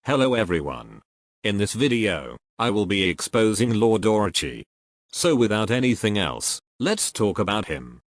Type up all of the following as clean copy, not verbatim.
Hello everyone. In this video, I will be exposing Lord Orochi. So without anything else, let's talk about him.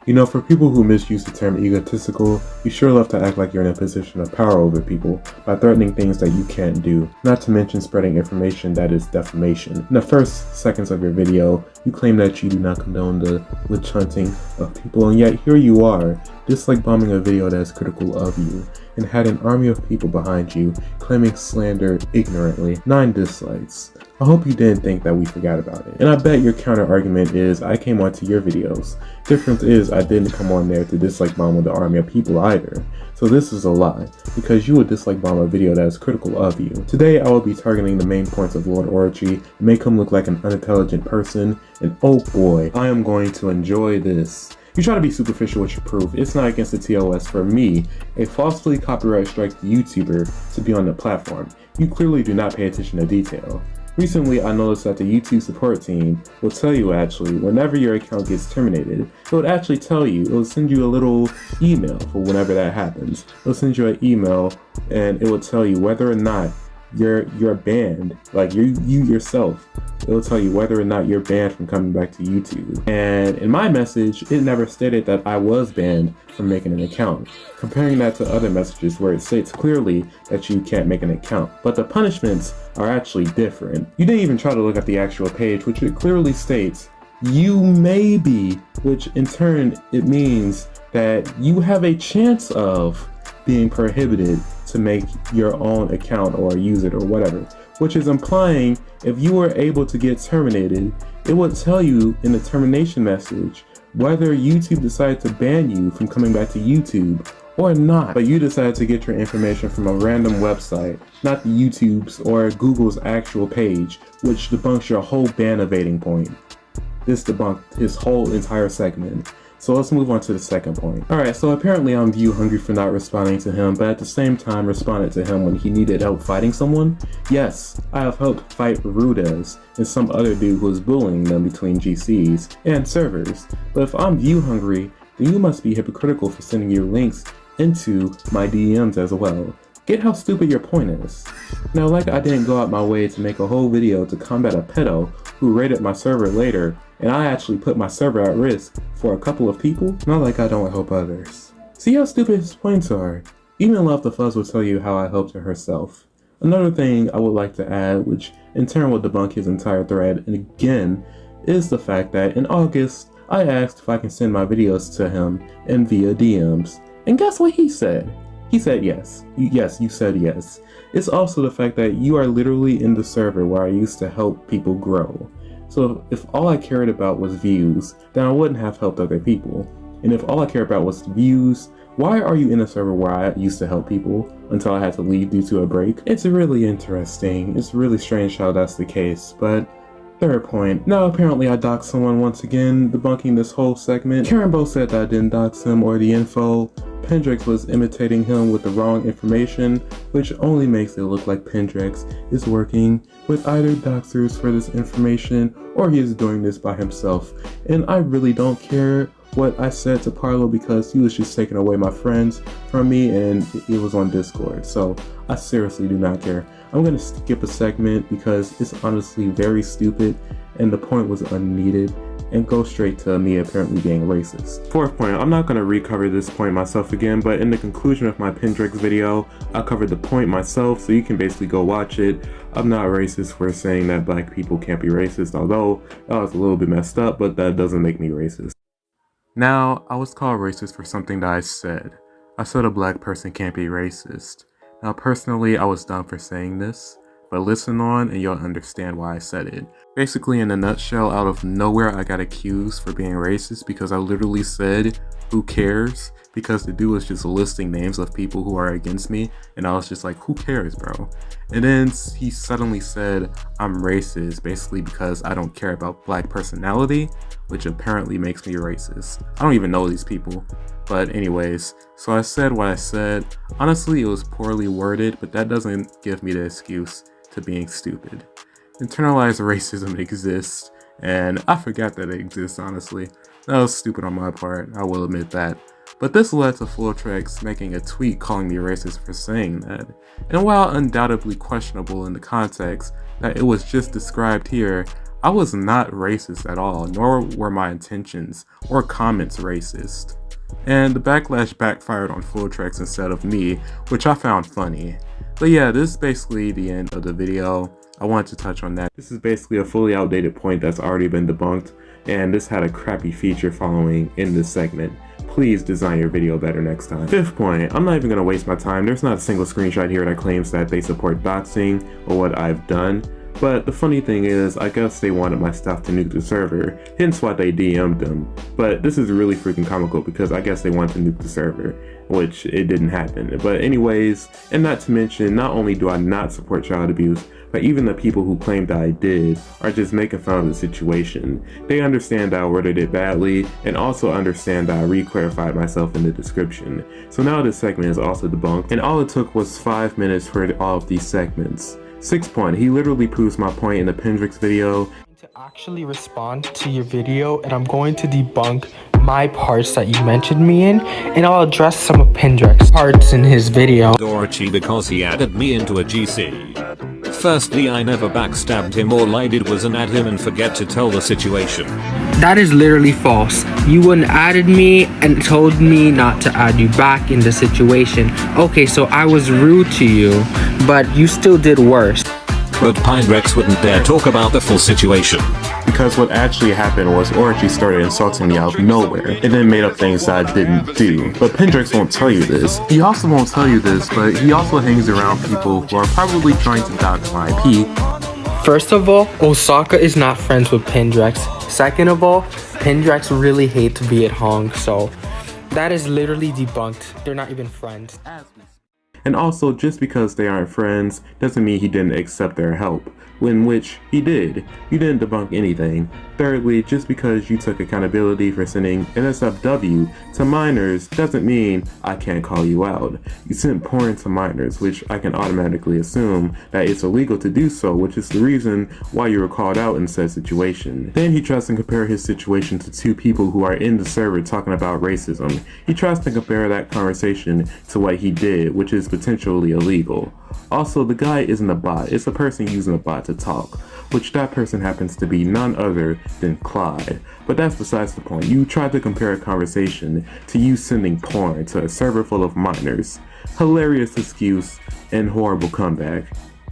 You know, for people who misuse the term egotistical, you sure love to act like you're in a position of power over people by threatening things that you can't do, not to mention spreading information that is defamation. In the first seconds of your video, you claim that you do not condone the witch hunting of people, and yet here you are, dislike bombing a video that is critical of you, and had an army of people behind you claiming slander ignorantly. 9 dislikes. I hope you didn't think that we forgot about it. And I bet your counter argument is I came onto your videos. Difference is I didn't come on there to dislike bomb with the army of people either. So this is a lie, because you would dislike bomb a video that is critical of you. Today I will be targeting the main points of Lord Orochi and make him look like an unintelligent person, and oh boy, I am going to enjoy this. You try to be superficial with your proof, it's not against the TOS for me, a falsely copyright strike YouTuber, to be on the platform. You clearly do not pay attention to detail. Recently, I noticed that the YouTube support team will tell you actually, whenever your account gets terminated, it would actually tell you, it will send you a little email for whenever that happens. It will send you an email and it will tell you whether or not you're banned, like you yourself. It will tell you whether or not you're banned from coming back to YouTube. And in my message, it never stated that I was banned from making an account. Comparing that to other messages where it states clearly that you can't make an account, but the punishments are actually different. You didn't even try to look at the actual page, which it clearly states you may be, which in turn it means that you have a chance of being prohibited to make your own account or use it or whatever, which is implying if you were able to get terminated, it would tell you in the termination message whether YouTube decided to ban you from coming back to YouTube or not. But you decided to get your information from a random website, not the YouTube's or Google's actual page, which debunks your whole ban evading point. This debunked his whole entire segment. So let's move on to the second point. Alright, so apparently I'm view hungry for not responding to him, but at the same time responded to him when he needed help fighting someone. Yes, I have helped fight Rudez and some other dude who was bullying them between GCs and servers. But if I'm view hungry, then you must be hypocritical for sending your links into my DMs as well. Get how stupid your point is. Now, like I didn't go out my way to make a whole video to combat a pedo who raided my server later, and I actually put my server at risk for a couple of people, not like I don't help others. See how stupid his points are? Even Love the Fuzz will tell you how I helped her herself. Another thing I would like to add, which in turn will debunk his entire thread, and again, is the fact that in August, I asked if I can send my videos to him and via DMs, and guess what he said? He said yes. Yes, you said yes. It's also the fact that you are literally in the server where I used to help people grow. So if all I cared about was views, then I wouldn't have helped other people. And if all I cared about was views, why are you in a server where I used to help people until I had to leave due to a break? It's really interesting. It's really strange how that's the case, but third point. Now apparently I doxed someone once again, debunking this whole segment. Karen Bo said that I didn't dox him or the info. Pendrex was imitating him with the wrong information, which only makes it look like Pendrex is working with either doxers for this information or he is doing this by himself. And I really don't care what I said to Parlo because he was just taking away my friends from me and it was on Discord. So I seriously do not care. I'm going to skip a segment because it's honestly very stupid and the point was unneeded, and go straight to me apparently being racist. Fourth point, I'm not going to recover this point myself again, but in the conclusion of my Pendrex video, I covered the point myself, so you can basically go watch it. I'm not racist for saying that black people can't be racist, although that was a little bit messed up, but that doesn't make me racist. Now, I was called racist for something that I said. I said a black person can't be racist. Now personally, I was done for saying this, but listen on and you'll understand why I said it. Basically, in a nutshell, out of nowhere I got accused for being racist because I literally said, who cares? Because the dude was just listing names of people who are against me, and I was just like, who cares, bro? And then he suddenly said I'm racist, basically because I don't care about black personality, which apparently makes me racist. I don't even know these people. But anyways, so I said what I said. Honestly, it was poorly worded, but that doesn't give me the excuse to being stupid. Internalized racism exists, and I forgot that it exists, honestly. That was stupid on my part, I will admit that. But this led to Fultrex making a tweet calling me racist for saying that. And while undoubtedly questionable in the context that it was just described here, I was not racist at all, nor were my intentions or comments racist. And the backlash backfired on Fultrex instead of me, which I found funny. But yeah, this is basically the end of the video. I wanted to touch on that. This is basically a fully outdated point that's already been debunked, and this had a crappy feature following in this segment. Please design your video better next time. Fifth point, I'm not even going to waste my time. There's not a single screenshot here that claims that they support doxing or what I've done. But the funny thing is, I guess they wanted my stuff to nuke the server, hence why they DM'd them. But this is really freaking comical because I guess they wanted to nuke the server, which it didn't happen. But anyways, and not to mention, not only do I not support child abuse, but even the people who claim that I did are just making fun of the situation. They understand that I worded it badly, and also understand that I re-clarified myself in the description. So now this segment is also debunked, and all it took was 5 minutes for all of these segments. 6th point, he literally proves my point in the Pendrix video. To actually respond to your video, and I'm going to debunk my parts that you mentioned me in, and I'll address some of Pendrix's parts in his video. Orochi because he added me into a GC. Firstly, I never backstabbed him. All I did was add him and forget to tell the situation. That is literally false. You wouldn't added me and told me not to add you back in the situation. Okay, so I was rude to you, but you still did worse. But Pendrix wouldn't dare talk about the full situation. Because what actually happened was Orochi started insulting me out of nowhere, and then made up things that I didn't do. But Pendrix won't tell you this. He also won't tell you this, but he also hangs around people who are probably trying to dox my IP. First of all, Osaka is not friends with Pendrix. Second of all, Pendrix really hates Viet Hong, so that is literally debunked. They're not even friends. And also, just because they aren't friends doesn't mean he didn't accept their help, in which he did. You didn't debunk anything. Thirdly, just because you took accountability for sending NSFW to minors doesn't mean I can't call you out. You sent porn to minors, which I can automatically assume that it's illegal to do so, which is the reason why you were called out in said situation. Then he tries to compare his situation to two people who are in the server talking about racism. He tries to compare that conversation to what he did, which is potentially illegal. Also, the guy isn't a bot, it's a person using a bot to talk, which that person happens to be none other than Clyde. But that's besides the point. You tried to compare a conversation to you sending porn to a server full of minors. Hilarious excuse and horrible comeback.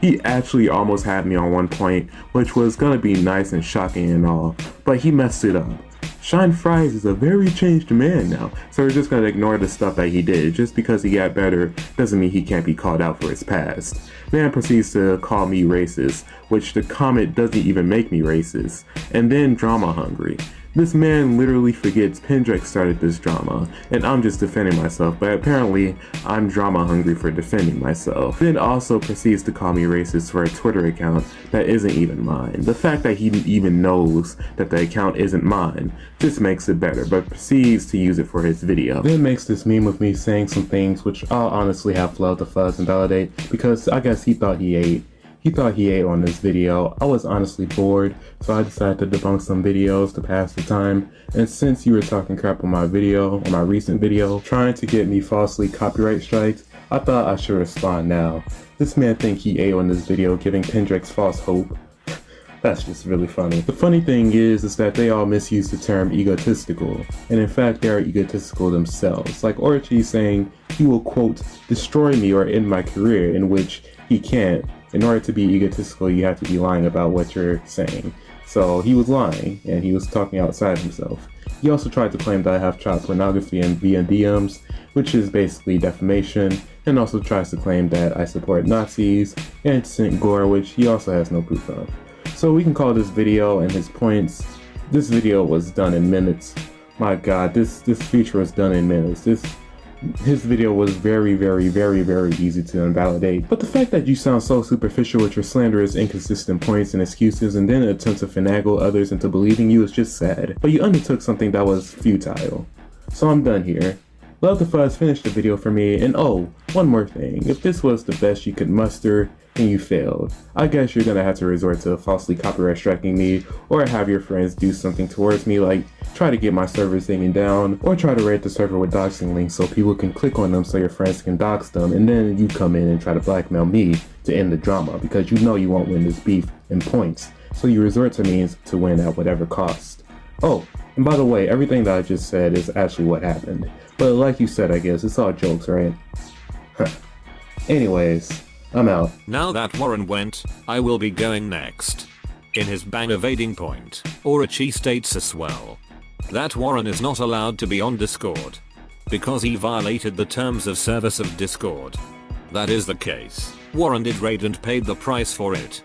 He actually almost had me on one point, which was gonna be nice and shocking and all, but he messed it up. Shine Fries is a very changed man now, so we're just gonna ignore the stuff that he did. Just because he got better doesn't mean he can't be called out for his past. Man proceeds to call me racist, which the comment doesn't even make me racist, and then drama hungry. This man literally forgets Pendrix started this drama, and I'm just defending myself, but apparently I'm drama hungry for defending myself. Then also proceeds to call me racist for a Twitter account that isn't even mine. The fact that he even knows that the account isn't mine just makes it better, but proceeds to use it for his video. Then makes this meme of me saying some things which I'll honestly have Flood to fuzz and validate, because I guess he thought he ate. He thought he ate on this video. I was honestly bored, so I decided to debunk some videos to pass the time. And since you were talking crap on my video, on my recent video, trying to get me falsely copyright striked, I thought I should respond now. This man think he ate on this video, giving Pendrix false hope. That's just really funny. The funny thing is that they all misuse the term egotistical, and in fact they are egotistical themselves. Like Orochi saying he will, quote, destroy me or end my career, in which he can't. In order to be egotistical, you have to be lying about what you're saying. So he was lying, and he was talking outside himself. He also tried to claim that I have child pornography and via DMs, which is basically defamation, and also tries to claim that I support Nazis and sent gore, which he also has no proof of. So we can call this video and his points. This video was done in minutes. My god, this feature was done in minutes. His video was very easy to invalidate. But the fact that you sound so superficial with your slanderous, inconsistent points and excuses and then attempt to finagle others into believing you is just sad. But you undertook something that was futile. So I'm done here. Love the fuzz, finish the video for me, and oh, one more thing. If this was the best you could muster, and you failed, I guess you're gonna have to resort to falsely copyright striking me, or have your friends do something towards me, like try to get my servers taken down, or try to raid the server with doxing links so people can click on them so your friends can dox them, and then you come in and try to blackmail me to end the drama because you know you won't win this beef in points, so you resort to means to win at whatever cost. Oh, and by the way, everything that I just said is actually what happened, but like you said, I guess it's all jokes, right? Anyways, I'm out. Now that Warren went, I will be going next. In his ban evading point, Orochi states as well that Warren is not allowed to be on Discord because he violated the terms of service of Discord. That is the case. Warren did raid and paid the price for it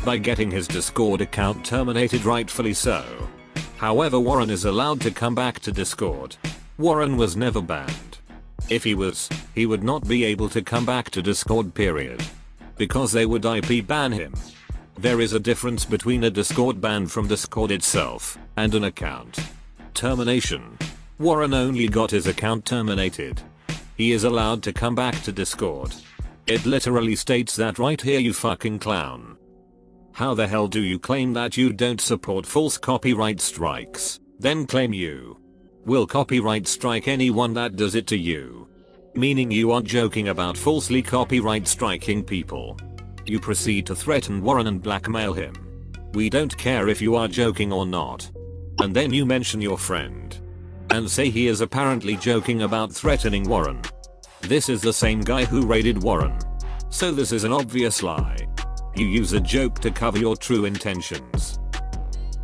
by getting his Discord account terminated, rightfully so. However, Warren is allowed to come back to Discord. Warren was never banned. If he was, he would not be able to come back to Discord, period. Because they would IP ban him. There is a difference between a Discord ban from Discord itself and an account termination. Warren only got his account terminated. He is allowed to come back to Discord. It literally states that right here, you fucking clown. How the hell do you claim that you don't support false copyright strikes, then claim you will copyright strike anyone that does it to you? Meaning you are joking about falsely copyright striking people. You proceed to threaten Warren and blackmail him. We don't care if you are joking or not. And then you mention your friend and say he is apparently joking about threatening Warren. This is the same guy who raided Warren. So this is an obvious lie. You use a joke to cover your true intentions.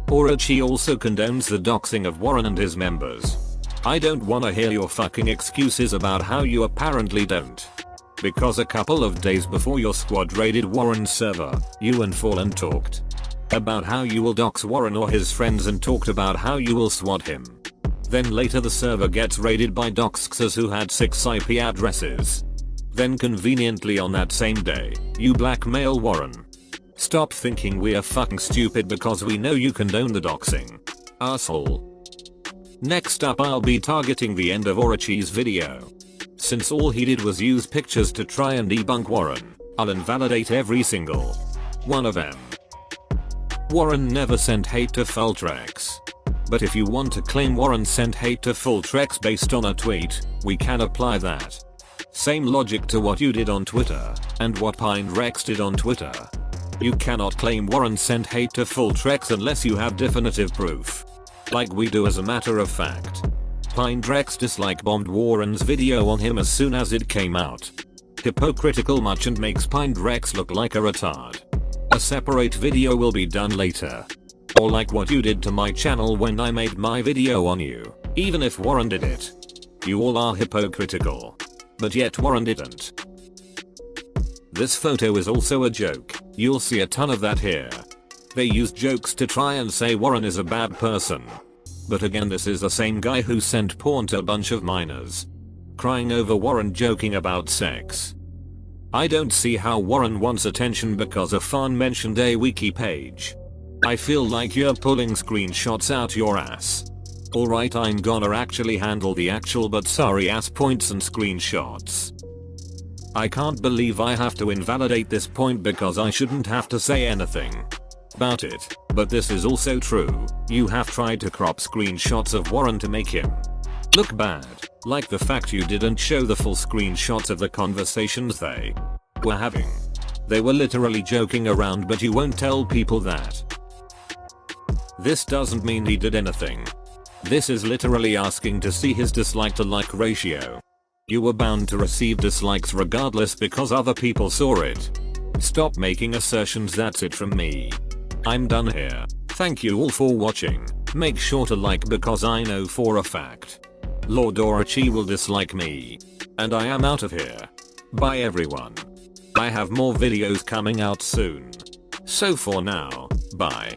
Orochi also condones the doxing of Warren and his members. I don't wanna hear your fucking excuses about how you apparently don't. Because a couple of days before your squad raided Warren's server, you and Fallen talked about how you will dox Warren or his friends and talked about how you will swat him. Then later the server gets raided by doxers who had 6 IP addresses. Then conveniently on that same day, you blackmail Warren. Stop thinking we are fucking stupid because we know you condone the doxing. Asshole. Next up, I'll be targeting the end of Orochi's video. Since all he did was use pictures to try and debunk Warren, I'll invalidate every single one of them. Warren never sent hate to Fultrex. But if you want to claim Warren sent hate to Fultrex based on a tweet, we can apply that same logic to what you did on Twitter and what Rex did on Twitter. You cannot claim Warren sent hate to Fultrex unless you have definitive proof. Like we do, as a matter of fact. Rex dislike bombed Warren's video on him as soon as it came out. Hypocritical much and makes Rex look like a retard. A separate video will be done later. Or like what you did to my channel when I made my video on you. Even if Warren did it. You all are hypocritical. But yet Warren didn't. This photo is also a joke. You'll see a ton of that here. They use jokes to try and say Warren is a bad person. But again, this is the same guy who sent porn to a bunch of minors. Crying over Warren joking about sex. I don't see how Warren wants attention because a fan mentioned a wiki page. I feel like you're pulling screenshots out your ass. Alright, I'm gonna actually handle the actual but sorry ass points and screenshots. I can't believe I have to invalidate this point because I shouldn't have to say anything about it, but this is also true. You have tried to crop screenshots of Warren to make him look bad, like the fact you didn't show the full screenshots of the conversations they were having. They were literally joking around, but you won't tell people that. This doesn't mean he did anything. This is literally asking to see his dislike to like ratio. You were bound to receive dislikes regardless because other people saw it. Stop making assertions. That's it from me. I'm done here. Thank you all for watching. Make sure to like because I know for a fact Lord Orochi will dislike me. And I am out of here. Bye everyone. I have more videos coming out soon. So for now, bye.